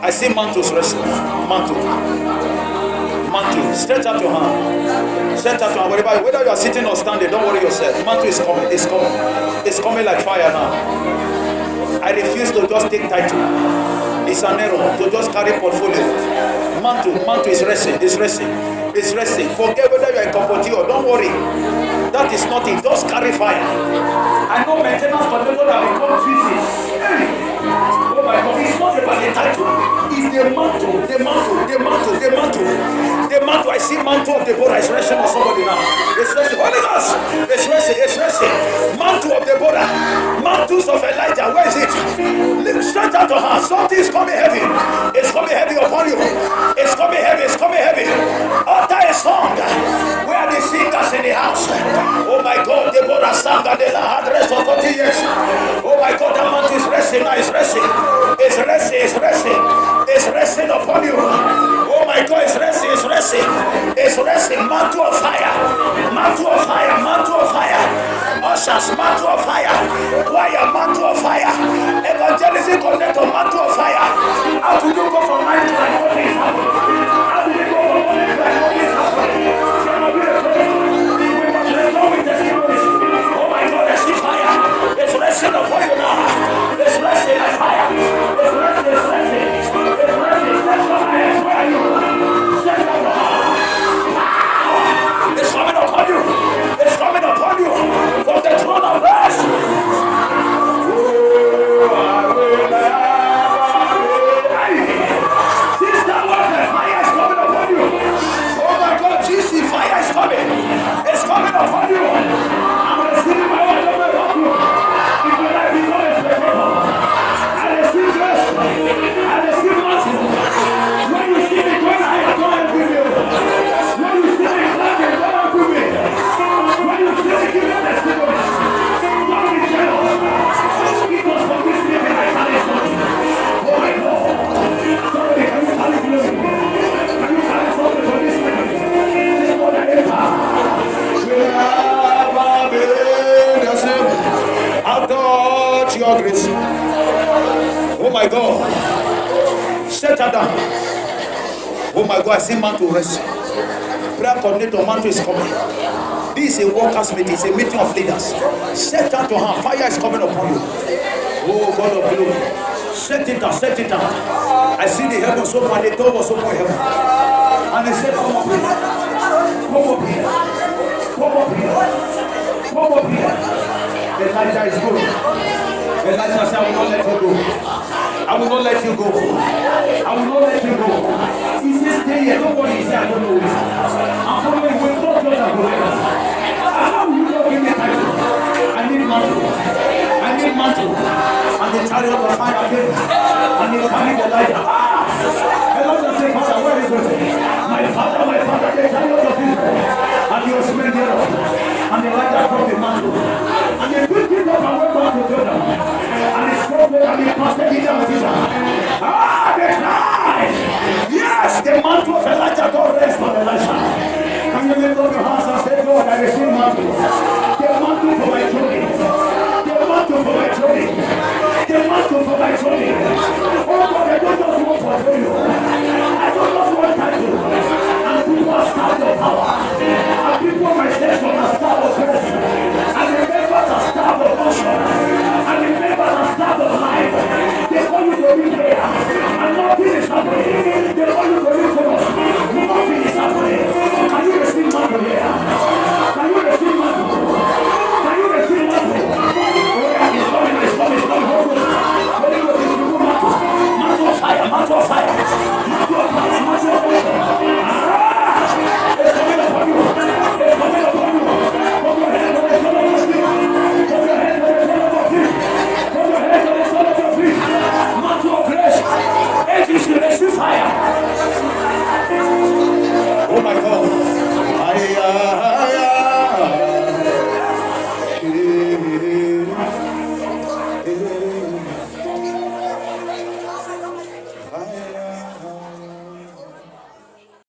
I see mantles resting. Mantle. Stretch out your hand. Stretch out your hand. Whether you are sitting or standing, don't worry yourself. Mantle is coming. It's coming. It's coming like fire now. I refuse to just take title. It's an error to just carry portfolio. Mantle is resting. It's resting. It's resting. Forget whether you are in company or don't worry. That is nothing. Just carry fire. I know maintenance controller that become pieces. Oh my God, it's not about the title. It's the mantle. I see mantle of the border. It's resting on somebody now. It's resting. Holy Ghost. It's resting. Mantle of the border. Mantles of Elijah. Where is it? Stretch out your hand. Something is coming heavy. It's coming heavy upon you. It's coming heavy. Utter a song. Where are the singers in the house? Oh my God, the border sang and they had rest for 40 years. Oh my God, that mantle is resting now. It's resting upon you. Oh my God, it's resting. Mantle of fire. Ushers, mantle of fire. Choir, mantle of fire. Evangelism connect on mantle of fire. How do you go from 9 to 9? How do you go from 1 to 9? Oh my God, I see fire. It's resting upon you now. It's resting like fire. It's resting. It's coming upon you. From the throne of grace. Sister, fire is coming upon you. Oh my God, GC, fire is coming. It's coming upon you. I'm receiving my own number of you. If your life is not expectable, I receive grace. I receive mercy. When you see me going higher, go and give me. When you see me clapping, go and give me. When you see me giving testimony, don't be jealous. It was for this living I carry something. Oh my God. Somebody, can you carry glory? Can you carry something for this living? This is what I enter. I've got your grace. Oh my God. Set her down. Oh my God, I see mantle rest. Prayer coordinator, mantle is coming. This is a workers' meeting. It's a meeting of leaders. Set out your hand. Fire is coming upon you. Oh God of glory. Set it down. I see the heavens open. The door was open heaven. And they said, come up here. Elijah is good. Elijah said, I will not let you go. I will not let you go. He says, stay here. Nobody said, I don't know. I'm following with no judge and Goliath. How will you not give me title? I need mantle. And the chariot of fire again. And they carried Elijah. Elijah said, Father, where is it? My father, the chariot of Israel. And he was men thereof. And Elijah brought the mantle. And they picked it up and went back to Jordan. And he spoke it and he passed it down to Israel. They cried. Yes, the mantle of Elijah got rest on Elijah. Can you lift up your hands and say, Lord, I receive mantle. The mantle for my journey. The mantle for my journey.